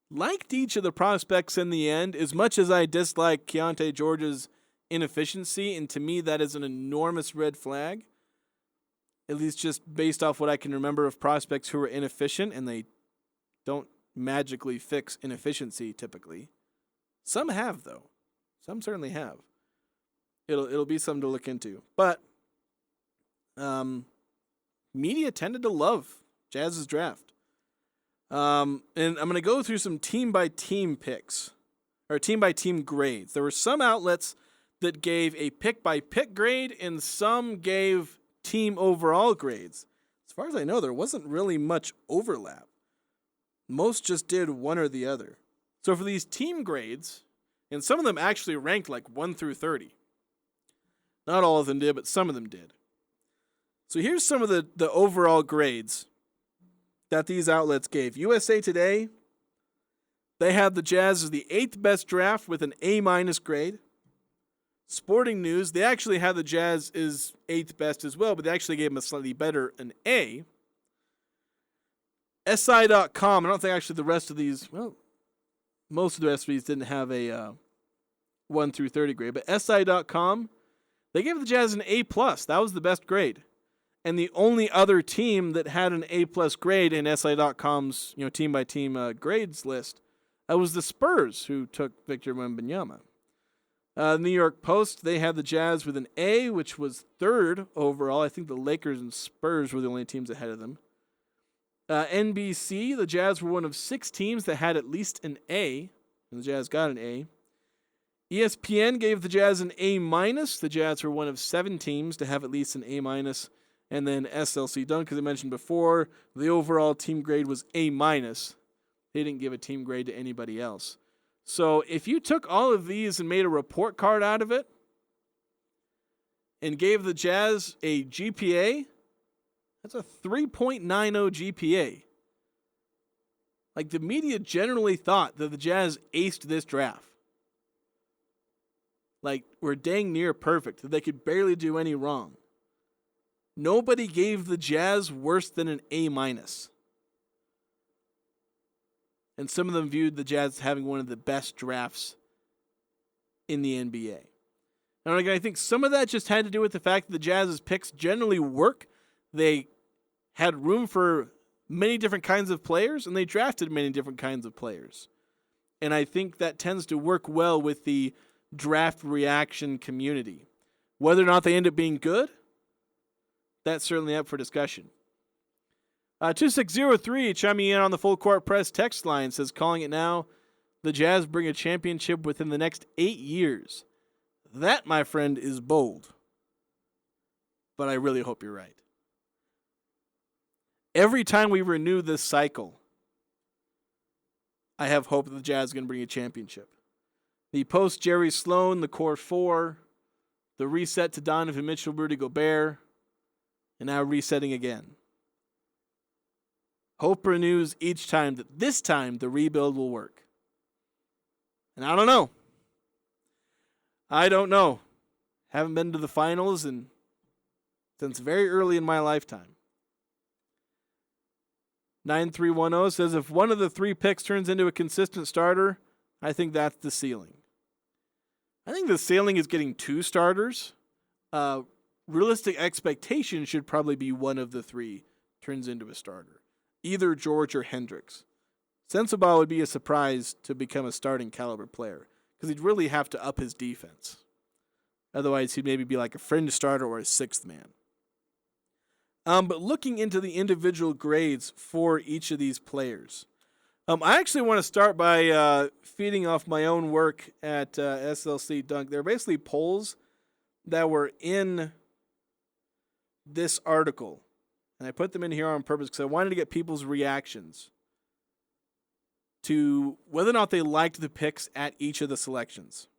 Liked each of the prospects in the end, as much as I dislike Keyonte George's inefficiency, and to me that is an enormous red flag. At least just based off what I can remember of prospects who are inefficient, and they don't magically fix inefficiency typically. Some have, though. Some certainly have. It'll be something to look into. But media tended to love Jazz's draft. And I'm going to go through some team-by-team picks, or team-by-team grades. There were some outlets that gave a pick-by-pick grade, and some gave team overall grades. As far as I know, there wasn't really much overlap. Most just did one or the other. So for these team grades, and some of them actually ranked like 1 through 30. Not all of them did, but some of them did. So here's some of the overall grades that these outlets gave. USA Today, they had the Jazz as the 8th best draft with an A- grade. Sporting News, they actually had the Jazz as 8th best as well, but they actually gave them a slightly better, an A. SI.com, I don't think actually the rest of these, well, most of the rest of these didn't have a 1 through 30 grade, but SI.com, they gave the Jazz an A+. That was the best grade. And the only other team that had an A+ grade in SI.com's team-by-team grades list was the Spurs, who took Victor Wembanyama. New York Post, they had the Jazz with an A, which was 3rd overall. I think the Lakers and Spurs were the only teams ahead of them. NBC, the Jazz were one of 6 teams that had at least an A, and the Jazz got an A. ESPN gave the Jazz an A-. The Jazz were one of 7 teams to have at least an A-. And then SLC Dunk, as I mentioned before, the overall team grade was A-. They didn't give a team grade to anybody else. So if you took all of these and made a report card out of it and gave the Jazz a GPA, that's a 3.90 GPA. Like, the media generally thought that the Jazz aced this draft. Like, we're dang near perfect, that they could barely do any wrong. Nobody gave the Jazz worse than an A-. And some of them viewed the Jazz as having one of the best drafts in the NBA. Now, again, I think some of that just had to do with the fact that the Jazz's picks generally work. They had room for many different kinds of players, and they drafted many different kinds of players. And I think that tends to work well with the draft reaction community. Whether or not they end up being good, that's certainly up for discussion. 2603 chiming in on the Full Court Press text line says, calling it now, the Jazz bring a championship within the next 8 years. That, my friend, is bold. But I really hope you're right. Every time we renew this cycle, I have hope that the Jazz are going to bring a championship. The post Jerry Sloan, the core 4, the reset to Donovan Mitchell, Rudy Gobert, and now resetting again. Hope renews each time that this time the rebuild will work. And I don't know. Haven't been to the finals since very early in my lifetime. 9310 says, if one of the 3 picks turns into a consistent starter, I think that's the ceiling. I think the ceiling is getting 2 starters. Realistic expectation should probably be one of the 3 turns into a starter. Either George or Hendricks. Sensabaugh would be a surprise to become a starting caliber player because he'd really have to up his defense. Otherwise, he'd maybe be like a fringe starter or a 6th man. But looking into the individual grades for each of these players, I actually want to start by feeding off my own work at SLC Dunk. They're basically polls that were in this article. And I put them in here on purpose because I wanted to get people's reactions to whether or not they liked the picks at each of the selections.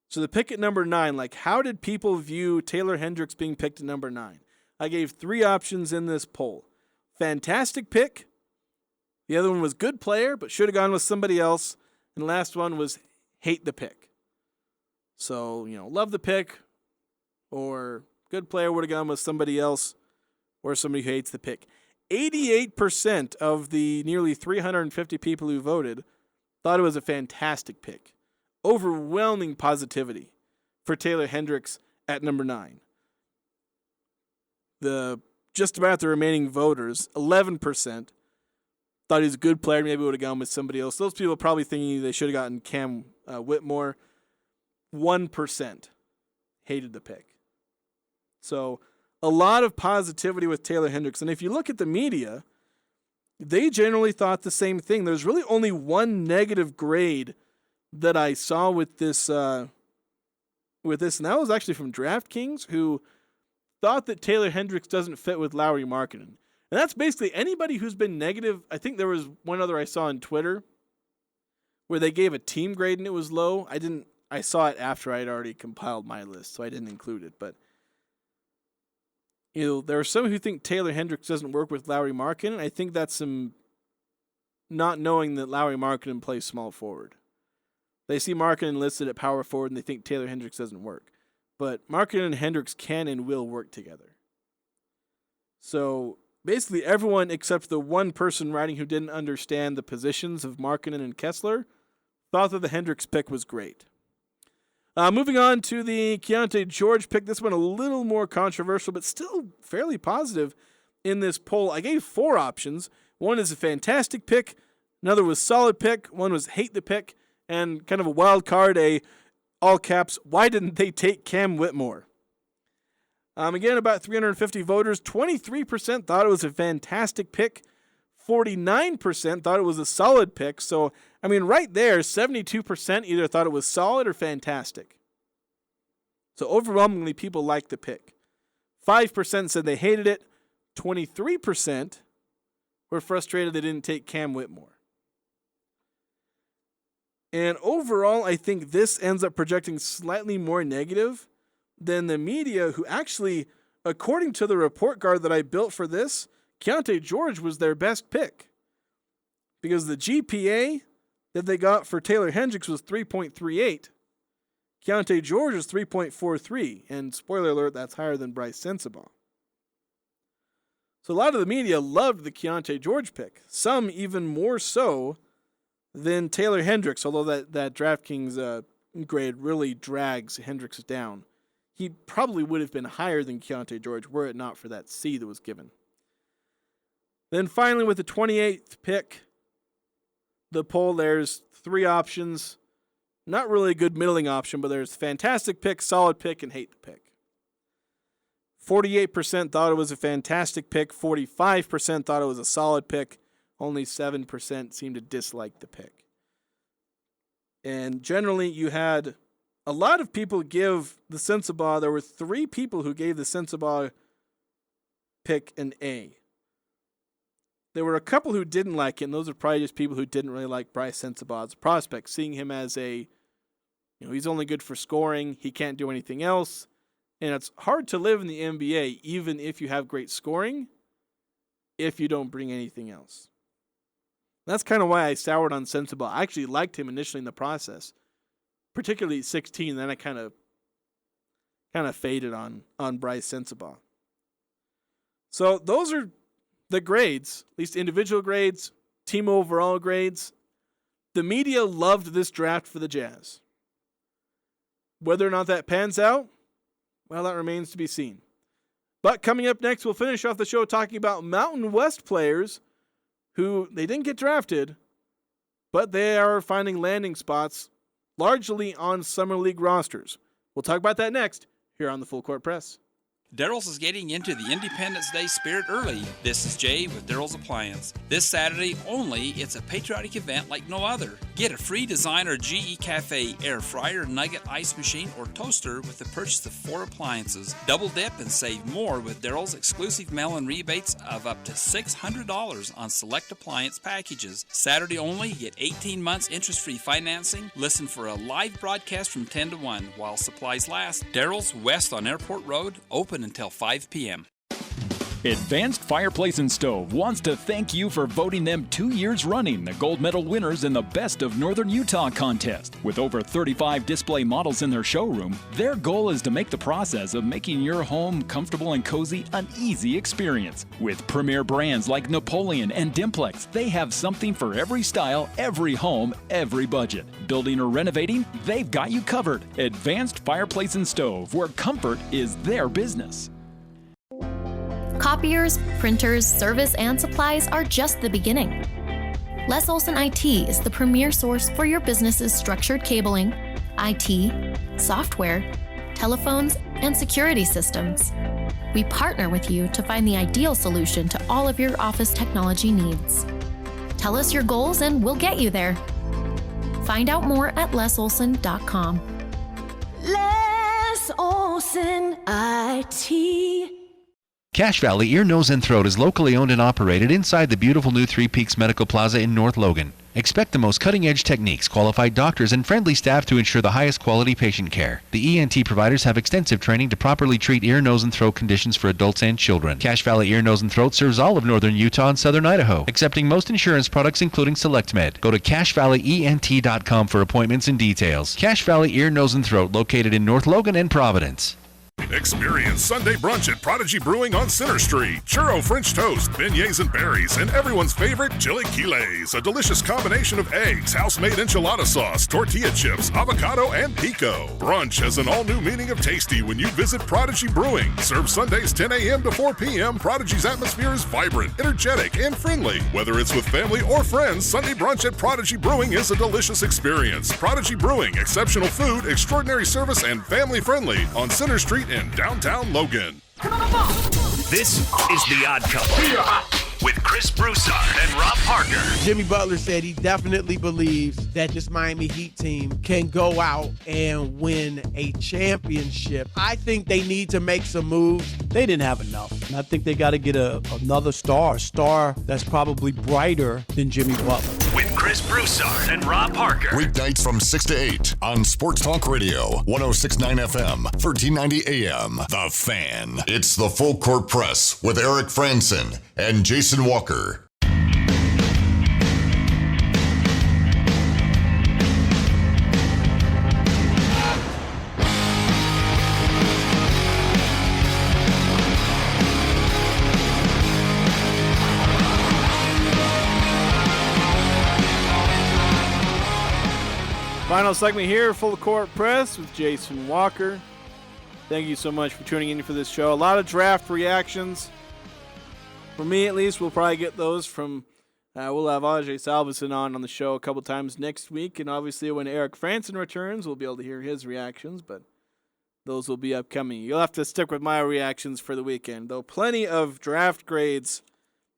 So the pick at number 9, like, how did people view Taylor Hendricks being picked at number 9? I gave 3 options in this poll. fantastic pick. The other one was good player, but should have gone with somebody else. And the last one was hate the pick. So, love the pick, or good player would have gone with somebody else, or somebody who hates the pick. 88% of the nearly 350 people who voted thought it was a fantastic pick. Overwhelming positivity for Taylor Hendricks at number 9. Just about the remaining voters, 11%, thought he was a good player, maybe would have gone with somebody else. Those people probably thinking they should have gotten Cam Whitmore. 1% hated the pick. So a lot of positivity with Taylor Hendricks. And if you look at the media, they generally thought the same thing. There's really only one negative grade that I saw with this, and that was actually from DraftKings, who thought that Taylor Hendricks doesn't fit with Lauri Markkanen. And that's basically anybody who's been negative. I think there was one other I saw on Twitter where they gave a team grade and it was low. I saw it after I had already compiled my list, so I didn't include it. But there are some who think Taylor Hendricks doesn't work with Lauri Markkanen. I think that's some not knowing that Lauri Markkanen plays small forward. They see Markkanen listed at power forward and they think Taylor Hendricks doesn't work. But Markkanen and Hendricks can and will work together. So basically everyone except the one person writing who didn't understand the positions of Markkanen and Kessler thought that the Hendricks pick was great. Moving on to the Keyonte George pick. This one a little more controversial, but still fairly positive in this poll. I gave 4 options. One is a fantastic pick. Another was solid pick. One was hate the pick. And kind of a wild card, all caps, why didn't they take Cam Whitmore? Again, about 350 voters. 23% thought it was a fantastic pick. 49% thought it was a solid pick. So, right there, 72% either thought it was solid or fantastic. So overwhelmingly, people liked the pick. 5% said they hated it. 23% were frustrated they didn't take Cam Whitmore. And overall, I think this ends up projecting slightly more negative than the media, who actually, according to the report card that I built for this, Keyonte George was their best pick. Because the GPA that they got for Taylor Hendricks was 3.38. Keyonte George was 3.43. And spoiler alert, that's higher than Brice Sensabaugh. So a lot of the media loved the Keyonte George pick. Some even more so than Taylor Hendricks, although that DraftKings grade really drags Hendricks down. He probably would have been higher than Keyonte George were it not for that C that was given. Then finally, with the 28th pick, the poll, there's 3 options. Not really a good middling option, but there's fantastic pick, solid pick, and hate the pick. 48% thought it was a fantastic pick. 45% thought it was a solid pick. Only 7% seemed to dislike the pick. And generally, you had a lot of people give the Sensabaugh. There were 3 people who gave the Sensabaugh pick an A. There were a couple who didn't like it, and those are probably just people who didn't really like Brice Sensabaugh as a prospect, seeing him as he's only good for scoring, he can't do anything else, and it's hard to live in the NBA even if you have great scoring, if you don't bring anything else. That's kind of why I soured on Sensabaugh. I actually liked him initially in the process, particularly at 16, then I kind of faded on Brice Sensabaugh. So those are the grades, at least individual grades, team overall grades. The media loved this draft for the Jazz. Whether or not that pans out, well, that remains to be seen. But coming up next, we'll finish off the show talking about Mountain West players who they didn't get drafted, but they are finding landing spots largely on Summer League rosters. We'll talk about that next here on the Full Court Press. Daryl's is getting into the Independence Day spirit early. This is Jay with Daryl's Appliance. This Saturday only, it's a patriotic event like no other. Get a free designer GE Cafe air fryer, nugget ice machine, or toaster with the purchase of 4 appliances. Double dip and save more with Daryl's exclusive mail-in rebates of up to $600 on select appliance packages. Saturday only, get 18 months interest-free financing. Listen for a live broadcast from 10 to 1 while supplies last. Daryl's West on Airport Road, open until 5 p.m. Advanced Fireplace and Stove wants to thank you for voting them 2 years running the gold medal winners in the Best of Northern Utah contest. With over 35 display models in their showroom, their goal is to make the process of making your home comfortable and cozy an easy experience. With premier brands like Napoleon and Dimplex, they have something for every style, every home, every budget. Building or renovating, they've got you covered. Advanced Fireplace and Stove, where comfort is their business. Copiers, printers, service, and supplies are just the beginning. Les Olson IT is the premier source for your business's structured cabling, IT, software, telephones, and security systems. We partner with you to find the ideal solution to all of your office technology needs. Tell us your goals and we'll get you there. Find out more at lesolson.com. Les Olson IT. Cache Valley Ear, Nose, and Throat is locally owned and operated inside the beautiful new Three Peaks Medical Plaza in North Logan. Expect the most cutting-edge techniques, qualified doctors, and friendly staff to ensure the highest quality patient care. The ENT providers have extensive training to properly treat ear, nose, and throat conditions for adults and children. Cache Valley Ear, Nose, and Throat serves all of northern Utah and southern Idaho, accepting most insurance products including SelectMed. Go to CacheValleyENT.com for appointments and details. Cache Valley Ear, Nose, and Throat, located in North Logan and Providence. Experience Sunday brunch at Prodigy Brewing on Center Street. Churro French toast, beignets and berries, and everyone's favorite chilaquiles. A delicious combination of eggs, house-made enchilada sauce, tortilla chips, avocado, and pico. Brunch has an all-new meaning of tasty when you visit Prodigy Brewing. Served Sundays 10 a.m. to 4 p.m., Prodigy's atmosphere is vibrant, energetic, and friendly. Whether it's with family or friends, Sunday brunch at Prodigy Brewing is a delicious experience. Prodigy Brewing, exceptional food, extraordinary service, and family-friendly on Center Street in downtown Logan. This is The Odd Couple with Chris Broussard and Rob Parker. Jimmy Butler said he definitely believes that this Miami Heat team can go out and win a championship. I think they need to make some moves. They didn't have enough. And I think they got to get another star that's probably brighter than Jimmy Butler. With Chris Broussard and Rob Parker. Weeknights from 6 to 8 on Sports Talk Radio, 106.9 FM, 1390 AM. The Fan. It's the Full Court Press with Eric Franson and Jason Walker. Final segment here, Full Court Press with Jason Walker. Thank you so much for tuning in for this show. A lot of draft reactions. For me, at least, we'll probably get those from, we'll have Ajay Salveson on the show a couple times next week. And obviously, when Eric Franson returns, we'll be able to hear his reactions. But those will be upcoming. You'll have to stick with my reactions for the weekend, though. Plenty of draft grades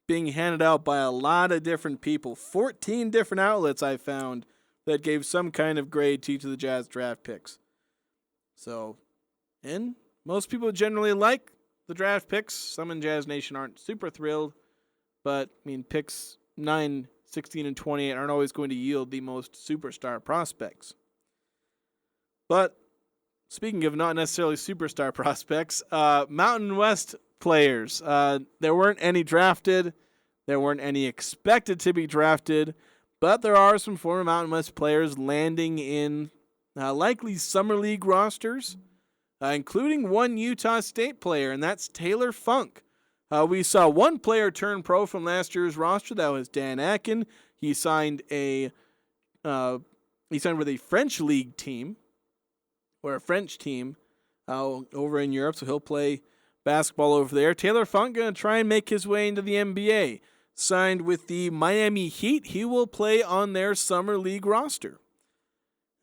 being handed out by a lot of different people. 14 different outlets I found that gave some kind of grade to each of the Jazz draft picks. So, and most people generally like the draft picks. Some in Jazz Nation aren't super thrilled, but, I mean, picks 9, 16, and 28 aren't always going to yield the most superstar prospects. But, speaking of not necessarily superstar prospects, Mountain West players. There weren't any drafted. There weren't any expected to be drafted. But there are some former Mountain West players landing in likely Summer League rosters, including one Utah State player, and that's Taylor Funk. We saw one player turn pro from last year's roster. That was Dan Akin. He signed with a French league team, or a French team over in Europe, so he'll play basketball over there. Taylor Funk going to try and make his way into the NBA. Signed with the Miami Heat, he will play on their Summer League roster.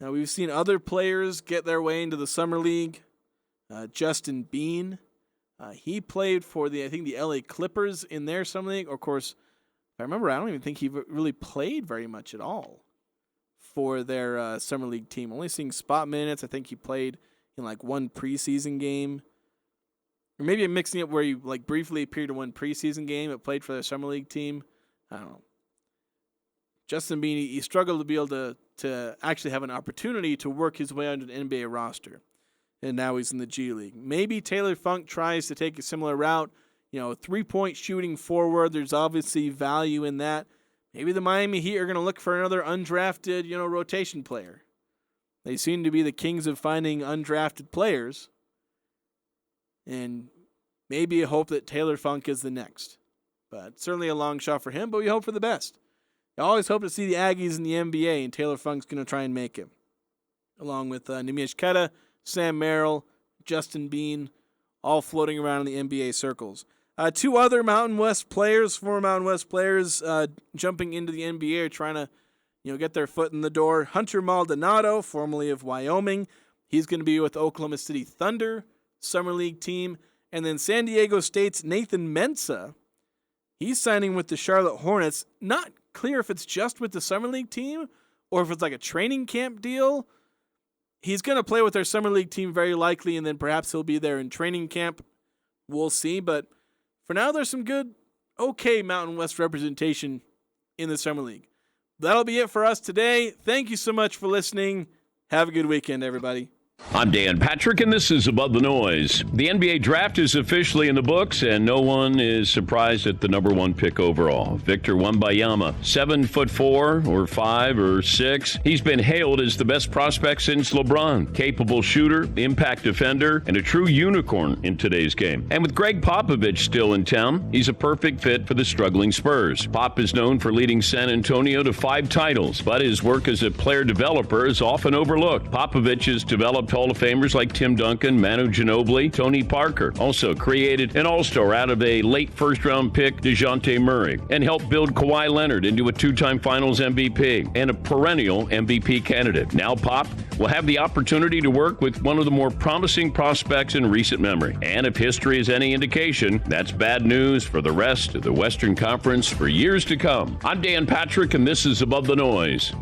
Now, we've seen other players get their way into the Summer League. Justin Bean, he played for the LA Clippers in their Summer League. Of course, if I remember, I don't even think he really played very much at all for their Summer League team. Only seeing spot minutes. I think he played in like one preseason game. Or maybe I'm mixing it where he like briefly appeared in one preseason game but played for their Summer League team. I don't know. Justin Bean, he struggled to be able to actually have an opportunity to work his way onto an NBA roster. And now he's in the G League. Maybe Taylor Funk tries to take a similar route. 3-point shooting forward. There's obviously value in that. Maybe the Miami Heat are going to look for another undrafted, rotation player. They seem to be the kings of finding undrafted players. And maybe a hope that Taylor Funk is the next. But certainly a long shot for him, but we hope for the best. I always hope to see the Aggies in the NBA, and Taylor Funk's going to try and make it. Along with Neemias Queta, Sam Merrill, Justin Bean, all floating around in the NBA circles. Two other Mountain West players, former Mountain West players, jumping into the NBA, are trying to get their foot in the door. Hunter Maldonado, formerly of Wyoming. He's going to be with Oklahoma City Thunder, Summer League team. And then San Diego State's Nathan Mensah. He's signing with the Charlotte Hornets. Not clear if it's just with the Summer League team or if it's like a training camp deal. He's going to play with their Summer League team very likely, and then perhaps he'll be there in training camp. We'll see. But for now, there's some good, okay Mountain West representation in the Summer League. That'll be it for us today. Thank you so much for listening. Have a good weekend, everybody. I'm Dan Patrick, and this is Above the Noise. The NBA draft is officially in the books, and no one is surprised at the number one pick overall. Victor Wembanyama, 7'4" or 5 or 6. He's been hailed as the best prospect since LeBron. Capable shooter, impact defender, and a true unicorn in today's game. And with Greg Popovich still in town, he's a perfect fit for the struggling Spurs. Pop is known for leading San Antonio to 5 titles, but his work as a player developer is often overlooked. Popovich has developed Hall of Famers like Tim Duncan, Manu Ginobili, Tony Parker. Also created an all-star out of a late first-round pick, DeJounte Murray, and helped build Kawhi Leonard into a 2-time Finals MVP and a perennial MVP candidate. Now Pop will have the opportunity to work with one of the more promising prospects in recent memory. And if history is any indication, that's bad news for the rest of the Western Conference for years to come. I'm Dan Patrick, and this is Above the Noise.